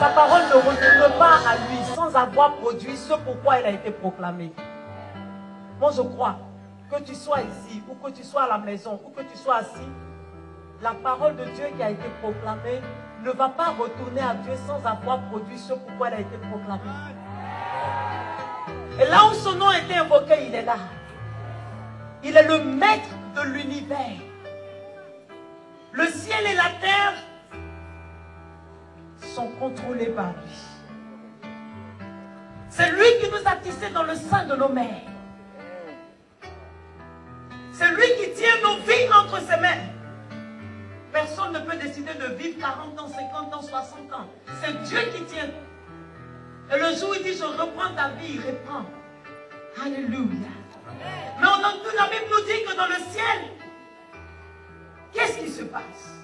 Sa parole ne retourne pas à lui sans avoir produit ce pourquoi elle a été proclamée. Moi, je crois que tu sois ici, ou que tu sois à la maison, ou que tu sois assis, la parole de Dieu qui a été proclamée ne va pas retourner à Dieu sans avoir produit ce pourquoi elle a été proclamée. Et là où son nom a été invoqué, il est là. Il est le maître de l'univers. Le ciel et la terre sont contrôlés par lui. C'est lui qui nous a tissés dans le sein de nos mères. C'est lui qui tient nos vies entre ses mains. Personne ne peut décider de vivre 40 ans, 50 ans, 60 ans. C'est Dieu qui tient. Et le jour où il dit, je reprends ta vie, il reprend. Alléluia. Mais la Bible nous dit que dans le ciel, qu'est-ce qui se passe?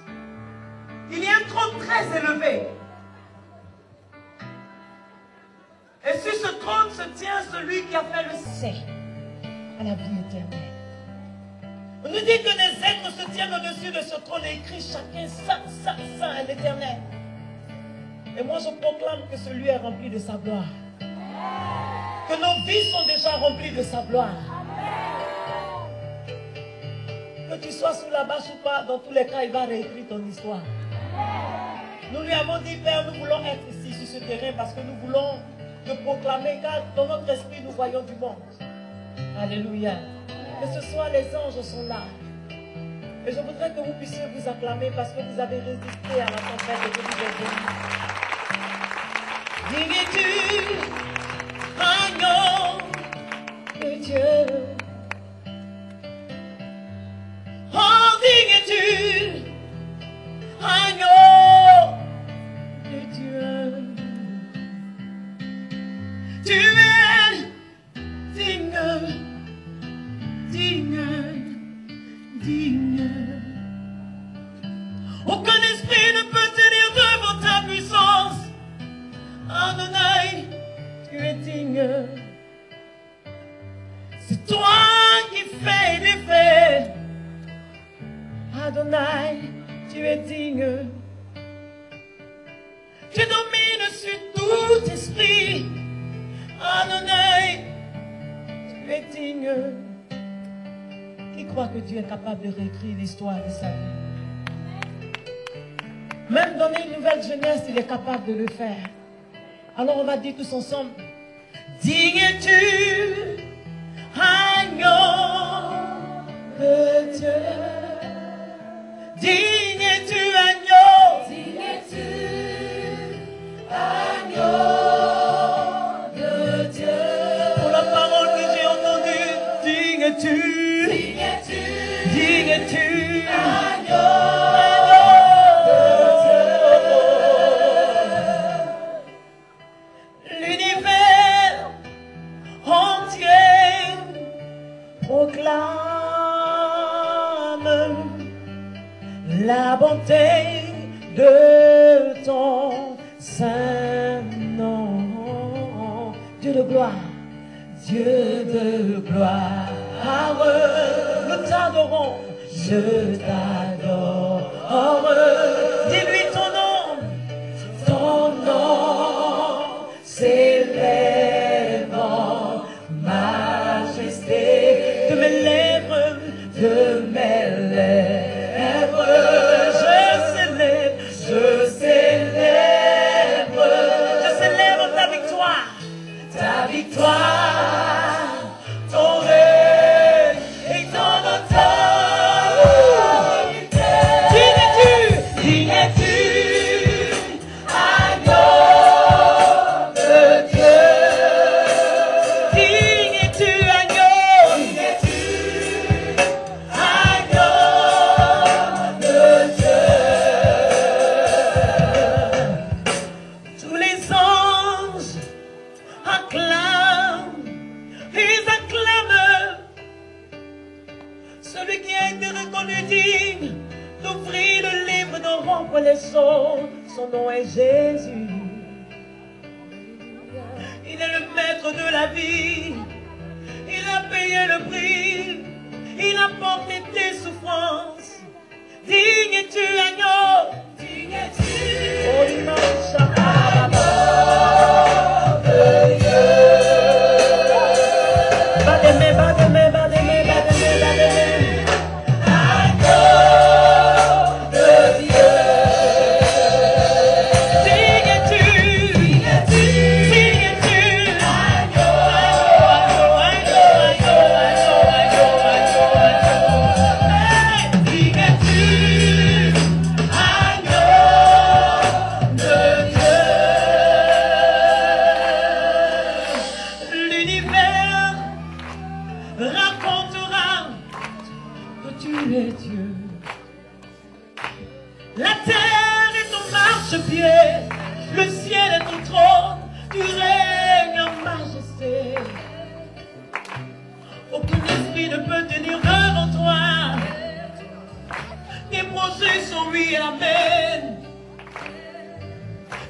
Il y a un trône très élevé. Et sur ce trône se tient celui qui a fait le ciel à la vie éternelle. On nous dit que les êtres se tiennent au-dessus de ce trône et écrit chacun saint, saint, saint à l'éternel. Et moi je proclame que celui est rempli de sa gloire. Que nos vies sont déjà remplies de sa gloire. Que tu sois sous la bâche ou pas, dans tous les cas, il va réécrire ton histoire. Nous lui avons dit, Père, nous voulons être ici sur ce terrain parce que nous voulons te proclamer, car dans notre esprit, nous voyons du monde. Alléluia. Que ce soit les anges sont là. Et je voudrais que vous puissiez vous acclamer parce que vous avez résisté à la tempête et que vous êtes venus. Digne-tu, agneau de Dieu. Oh, digne-tu, agneau de Dieu. Tu es digne, digne, digne. Aucun esprit ne peut tenir devant ta puissance. Adonai, tu es digne. C'est toi qui fais des faits. Adonai, tu es digne. Tu domines sur tout esprit. Adonai, tu es digne. Qui croit que Dieu est capable de réécrire l'histoire de sa vie? Même donner une nouvelle jeunesse, il est capable de le faire. Alors on va dire tous ensemble, digne-tu, agneau de Dieu. Digne-tu, agneau. Digne-tu, agneau de Dieu. Pour la parole que j'ai entendue, digne-tu, digne-tu, digne-tu, agneau. Proclame la bonté de ton saint nom. Dieu de gloire, Dieu de gloire, nous t'adorons, je t'adore. Dis-lui ton nom s'élève en majesté. De mes lèvres, je célèbre ta victoire, ton règne et ton autorité. Digne-tu, amen.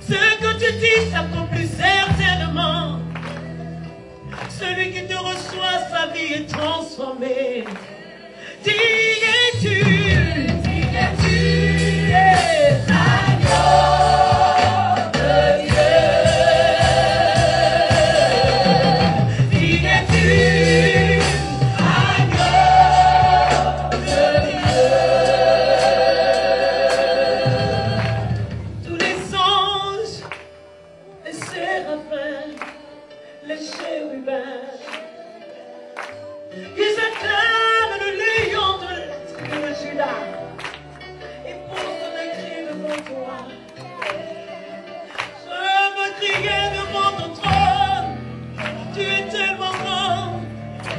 Ce que tu dis s'accomplit certainement. Celui qui te reçoit, sa vie est transformée. Qui es-tu? Qui es-tu? Agneau de Dieu. Qui es-tu? Agneau de Dieu. Tous les anges, les séraphins, les chérubins, ils acclament le lion de la tribu de Judas et posent des cris devant toi. Je veux crier devant ton trône. Tu es tellement grand,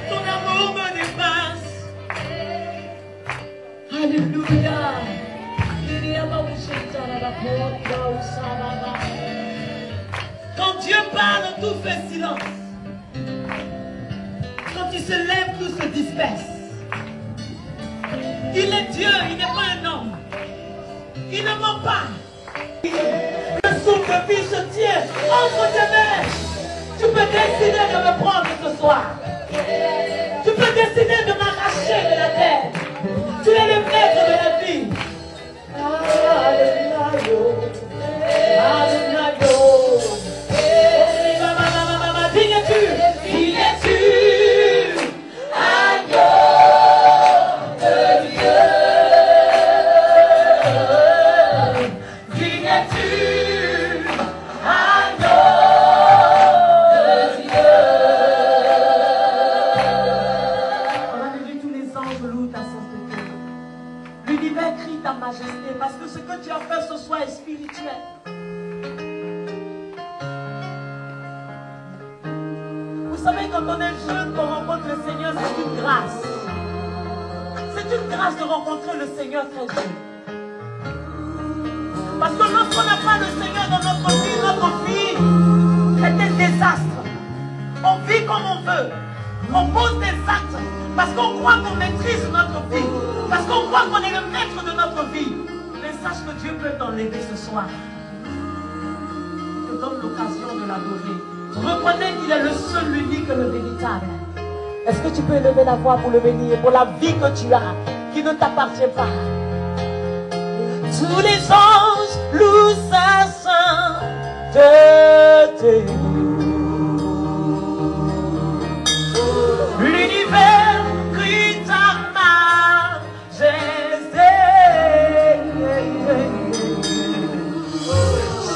ton amour me dépasse. Alléluia. Quand Dieu parle, tout fait silence. Quand il se lève, tout se disperse. Il est Dieu, il n'est pas un homme. Il ne ment pas. Le souffle de vie se tient entre tes mains. Tu peux décider de me prendre ce soir. Tu peux décider de m'arracher de la terre. Tu es le maître de la vie. Alléluia. Alléluia. Qui es-tu? Qui es-tu? Agneau de Dieu. Qui es-tu? Agneau de Dieu. On a vu tous les anges louent ta sainteté. L'univers crie ta majesté parce que ce que tu as fait ce soir est spirituel. Vous savez, quand on est jeune, qu'on rencontre le Seigneur, c'est une grâce. C'est une grâce de rencontrer le Seigneur très jeune. Parce que lorsqu'on n'a pas le Seigneur dans notre vie est un désastre. On vit comme on veut. On pose des actes parce qu'on croit qu'on maîtrise notre vie. Parce qu'on croit qu'on est le maître de notre vie. Mais sache que Dieu peut t'enlever ce soir. Te donne l'occasion de l'adorer. Reconnais qu'il est le seul, l'unique, le véritable. Est-ce que tu peux élever la voix pour le bénir, pour la vie que tu as, qui ne t'appartient pas? Tous les anges louent sa sainteté. L'univers crie ta majesté.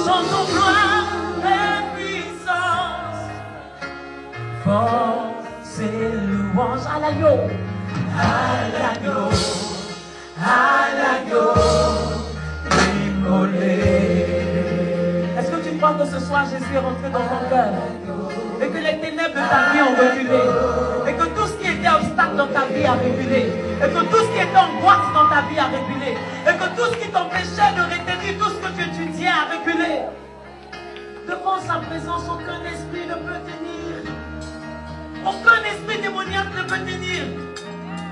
Chantons gloire et puissance. Force et louange à l'agneau. À l'agneau. À l'agneau. Est-ce que tu crois que ce soir Jésus est rentré dans ton cœur et que les ténèbres de ta vie ont reculé et que tout ce qui était obstacle dans ta vie a reculé et que tout ce qui était angoisse dans ta vie a reculé et que tout ce qui t'empêchait de retenir tout ce que tu étudiais a reculé? Devant sa présence, aucun esprit ne peut tenir. Aucun esprit démoniaque ne peut tenir.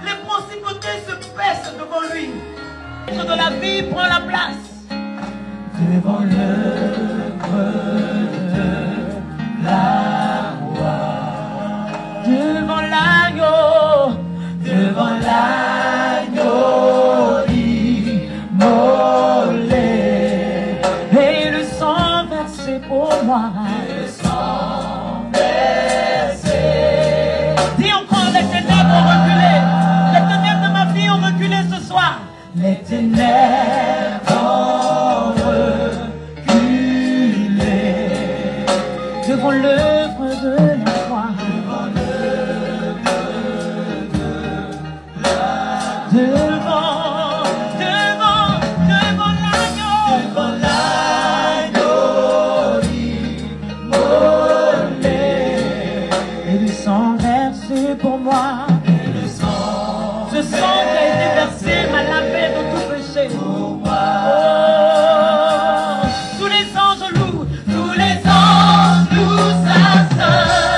Les principautés se baissent devant lui. De la vie prend la place. Devant l'œuvre de la roi, devant l'agneau, devant l'agneau immolé, et le sang versé pour moi, le sang versé. Dis encore, les ténèbres ont reculé, les ténèbres de ma vie ont reculé ce soir. Les ténèbres ont reculé devant l'œuvre de la croix, devant l'œuvre de la devant l'agneau immolé, et le sang versé pour moi, et le sang, ce sang qui a été versé m'a lavé de tout péché. Pour moi. Oh, tous les anges louent sa sainteté.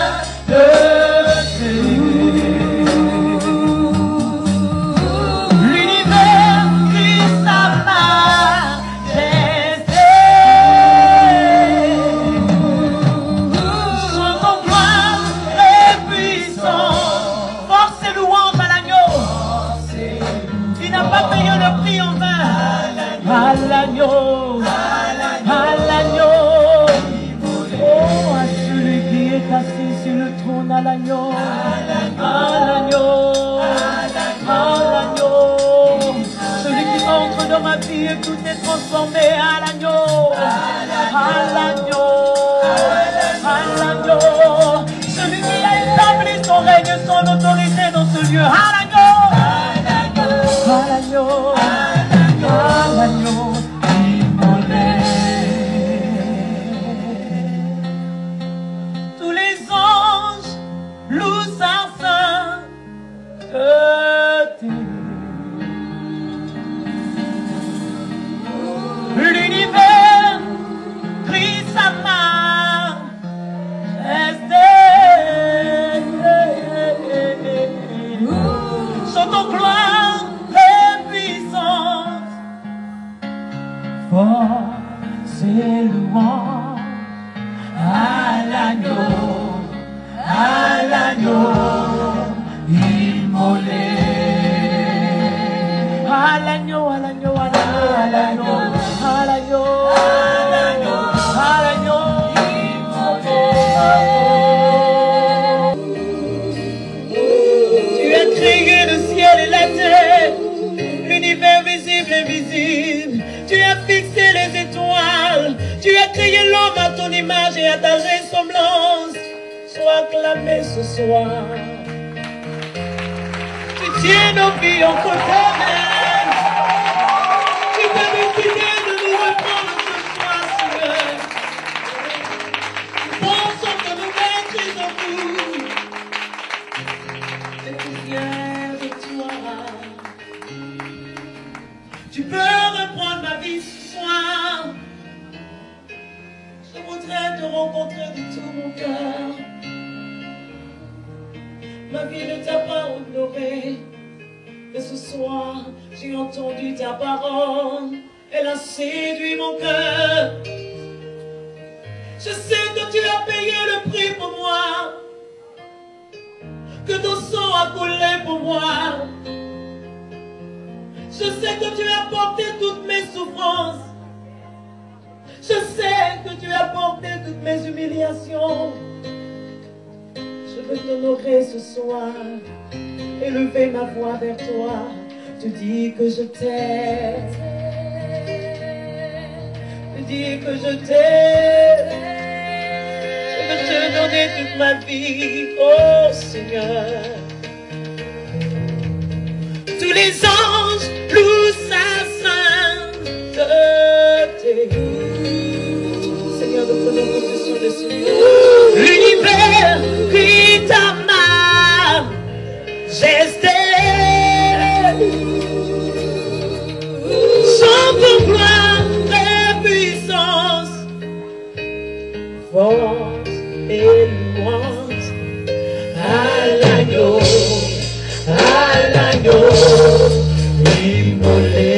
transformé à l'agneau, à l'agneau, à l'agneau. Celui qui a établi son règne, son autorité dans ce lieu, à l'agneau, à l'agneau, à l'agneau, immolé. Tous les anges louent sa sainteté. L'univers crie sa majesté. Chantons gloire et puissance, force et louange à l'agneau immolé. À l'agneau, à l'agneau, à l'agneau, à l'agneau, à l'agneau, à l'agneau immolé. Tu as créé le ciel et la terre, l'univers visible et invisible. Tu as fixé les étoiles, tu as créé l'homme à ton image et à ta ressemblance. Sois acclamé ce soir. Tu tiens nos vies entre tes mains. Tu peux décider de nous reprendre ce soir, Seigneur. Nous pensons que nous maîtrisons tout. Mais tout vient de toi. Tu peux reprendre ma vie ce soir. Je voudrais te rencontrer de tout mon cœur. Ma vie ne t'a pas honoré, mais ce soir, j'ai entendu ta parole. Elle a séduit mon cœur. Je sais que tu as payé le prix pour moi, que ton sang a coulé pour moi. Je sais que tu as porté toutes mes souffrances. Je sais que tu as porté toutes mes humiliations. Je veux t'honorer ce soir, élever ma voix vers toi, te dire que je t'aime, te dire que je t'aime. Je veux te donner toute ma vie, oh Seigneur. Tous les anges louent sa sainteté. Seigneur, nous prenons possession de ce lieu. L'univers crie ta majesté. Chantons gloire et puissance, force et louange à l'agneau immolé.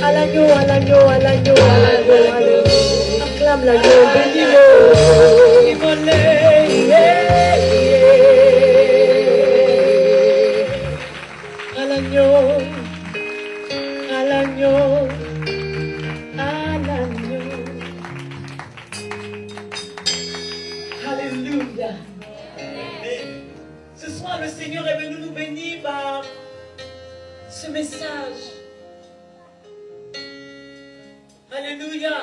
À l'agneau, à l'agneau, à l'agneau, à l'agneau, à l'agneau. Acclame l'agneau, bénis-le. Immolé, yeah, yeah. À l'agneau, à l'agneau, à l'agneau. Alléluia. Ce soir, le Seigneur est venu nous bénir par ce message. Alléluia.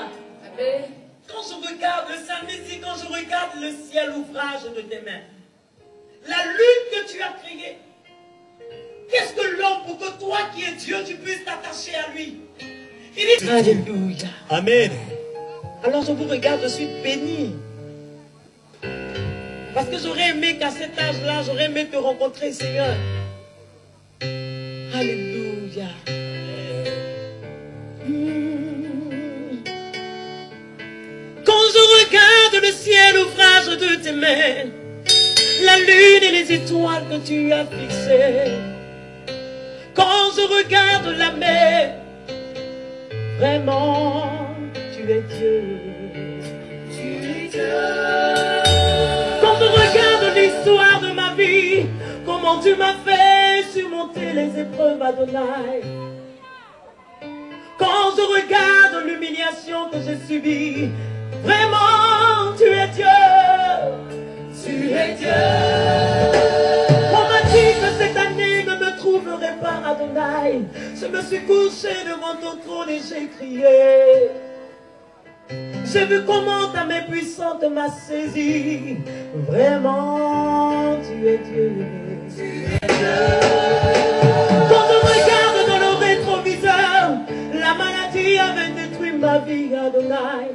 Amen. Quand je regarde le psalmiste dit, quand je regarde le ciel, ouvrage de tes mains, la lune que tu as créée, qu'est-ce que l'homme pour que toi qui es Dieu, tu puisses t'attacher à lui? Il dit Alléluia. Amen. Alors je vous regarde, je suis béni. Parce que j'aurais aimé qu'à cet âge-là, j'aurais aimé te rencontrer, Seigneur. Alléluia. Quand je regarde le ciel, ouvrage de tes mains, la lune et les étoiles que tu as fixées, quand je regarde la mer, vraiment, tu es Dieu. Tu es Dieu. Quand je regarde l'histoire de ma vie, comment tu m'as fait surmonter les épreuves, Adonai. Quand je regarde l'humiliation que j'ai subie, vraiment, tu es Dieu. Tu es Dieu. On m'a dit que cette année ne me trouverait pas, Adonai. Je me suis couché devant ton trône et j'ai crié. J'ai vu comment ta main puissante m'a saisi. Vraiment, tu es Dieu. Quand je regarde dans le rétroviseur, la maladie avait détruit ma vie, Adonai.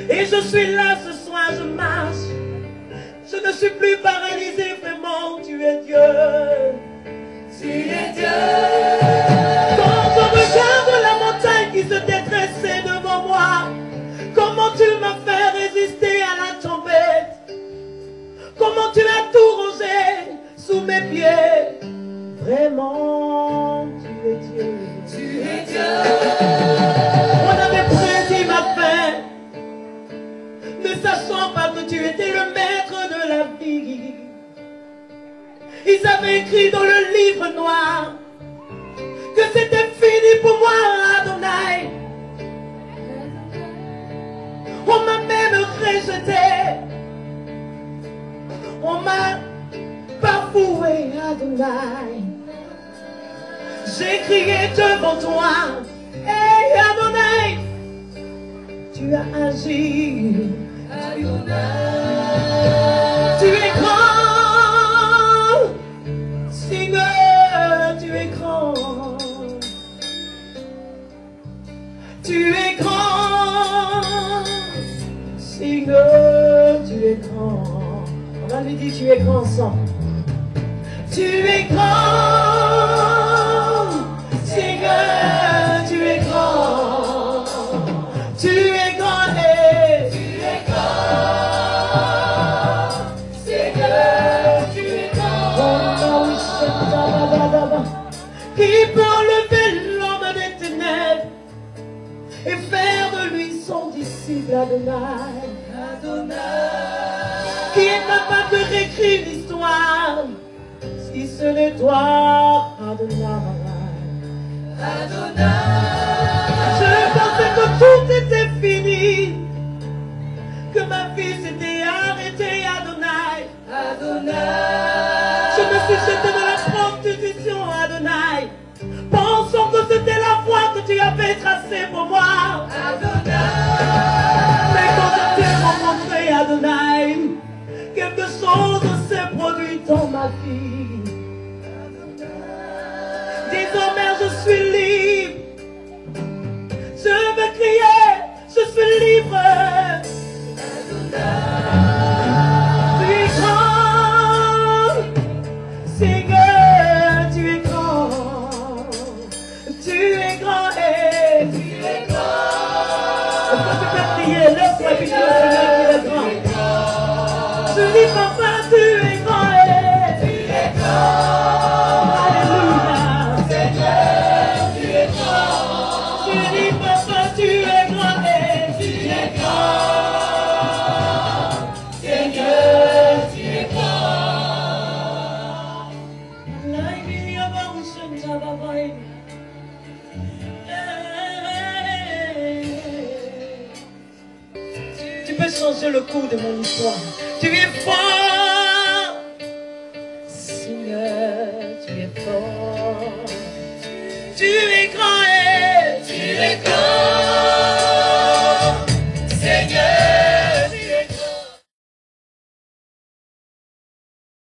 Et je suis là ce soir, je marche. Je ne suis plus paralysé, vraiment, tu es Dieu. Tu es Dieu. Quand je regarde la montagne qui se détressait devant moi, comment tu m'as fait résister à la tempête. Comment tu as tout rangé sous mes pieds. Vraiment, tu es Dieu. Tu es Dieu. On avait prédit ma fin, ne sachant pas que tu étais le maître de la vie. Ils avaient écrit dans le livre noir que c'était fini pour moi, Adonai. On m'a même rejeté. On m'a bafoué, Adonai. J'ai crié devant toi. Hey, Adonai, tu as agi. Tu es grand, Seigneur, tu es grand. Tu es grand, Seigneur, tu es grand. On va lui dire, tu es grand sang. Tu es grand, Seigneur, tu es grand. Tu es grand et tu es grand, Seigneur, tu es grand. Qui peut enlever l'homme des ténèbres et faire de lui son disciple, Adonai. Qui est capable de réécrire l'histoire si ce n'est toi, Adonai. Je pensais que tout était fini, que ma vie s'était arrêtée, Adonai. Je me suis jeté dans la prostitution, Adonai, pensant que c'était la voie que tu avais tracée pour moi. Mais quand je t'ai rencontré, Adonai, quelque chose s'est produit dans ma vie. Désormais je suis libre. Je veux crier, je suis libre. Tu es grand, Seigneur, tu es grand. Tu es grand et tu es grand. Est-ce que tu peux prier, lève-toi et puis dis au Seigneur qu'il est grand. Je dis papa, tu es grand et tu es grand. Alléluia. Seigneur, tu es grand. Je dis papa, tu es grand et tu es grand. Seigneur, tu es grand. Tu peux changer le cours de mon histoire. Tu es fort.